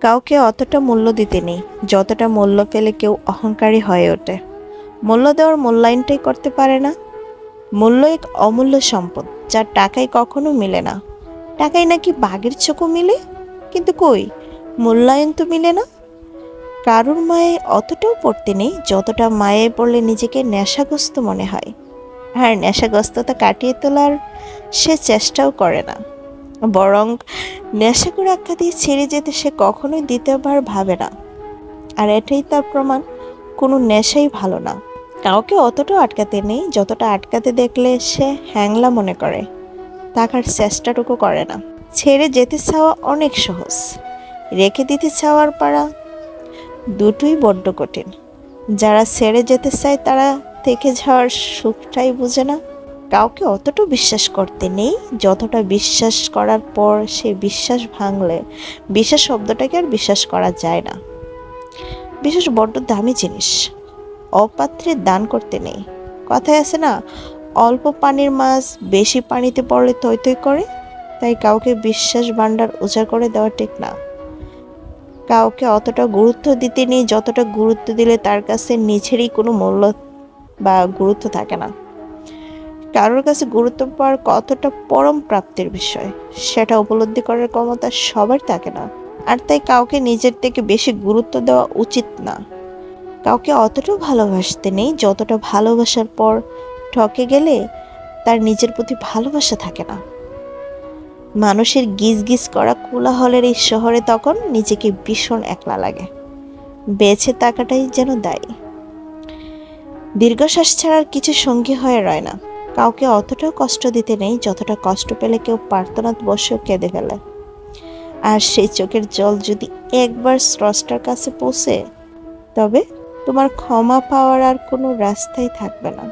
কাউকে অতটা মূল্য দিতে নেই যতটা মূল্য পেলে কেউ অহংকারী হয়ে ওঠে। মূল্য দেওয়ার মূল্যায়নটাই করতে পারে না। মূল্য এক অমূল্য সম্পদ, যার টাকায় কখনো মিলে না। টাকায় নাকি বাঘের চোখও মিলে, কিন্তু কই, মূল্যায়ন তো মিলে না। কারুর মায়ে অতটাও পড়তে নেই যতটা মায়ে পড়লে নিজেকে নেশাগ্রস্ত মনে হয়। আর নেশাগ্রস্ততা কাটিয়ে তোলার সে চেষ্টাও করে না, বরং নেশাকুর আখ্যা দিয়ে ছেড়ে যেতে সে কখনোই দ্বিতীয়বার ভাবে না। আর এটাই তার প্রমাণ, কোনো নেশাই ভালো না। কাউকে অতটাও আটকাতে নেই যতটা আটকাতে দেখলে সে হ্যাংলা মনে করে, থাকার চেষ্টাটুকু করে না। ছেড়ে যেতে চাওয়া অনেক সহজ, রেখে দিতে চাওয়ার পারা দুটোই বড্ড কঠিন। যারা ছেড়ে যেতে চায় তারা থেকে যাওয়ার সুখটাই বোঝে না। কাউকে অতটা বিশ্বাস করতে নেই যতটা বিশ্বাস করার পর সে বিশ্বাস ভাঙলে বিশ্বাস শব্দটাকে আর বিশ্বাস করা যায় না। বিশ্বাস বড্ড দামি জিনিস, অপাত্রে দান করতে নেই। কথায় আছে না, অল্প পানির মাছ বেশি পানিতে পড়লে তৈ তৈ করে। তাই কাউকে বিশ্বাস ভাণ্ডার উজাড় করে দেওয়া ঠিক না। কাউকে অতটা গুরুত্ব দিতে নেই যতটা গুরুত্ব দিলে তার কাছে নিজেরই কোনো মূল্য বা গুরুত্ব থাকে না। কারোর কাছে গুরুত্ব পাওয়ার কতটা পরম প্রাপ্তির বিষয়, সেটা উপলব্ধি করার ক্ষমতা সবার থাকে না। আর তাই কাউকে নিজের থেকে বেশি গুরুত্ব দেওয়া উচিত না। কাউকে অতটাও ভালোবাসতে নেই যতটা ভালোবাসার পর ঠকে গেলে তার নিজের প্রতি ভালোবাসা থাকে না। মানুষের গিজ গিজ করা কোলাহলের এই শহরে তখন নিজেকে ভীষণ একলা লাগে। বেঁচে থাকাটাই যেন দায়ী। দীর্ঘশ্বাস ছাড়ার কিছু সঙ্গী হয়ে রয় না। কাউকে অতটাও কষ্ট দিতে নেই যতটা কষ্ট পেলে কেউ প্রার্থনাত বসেও কেঁদে ফেলে। আর সেই চোখের জল যদি একবার স্রষ্টার কাছে পৌঁছে, তবে তোমার ক্ষমা পাওয়ার আর কোনো রাস্তাই থাকবে না।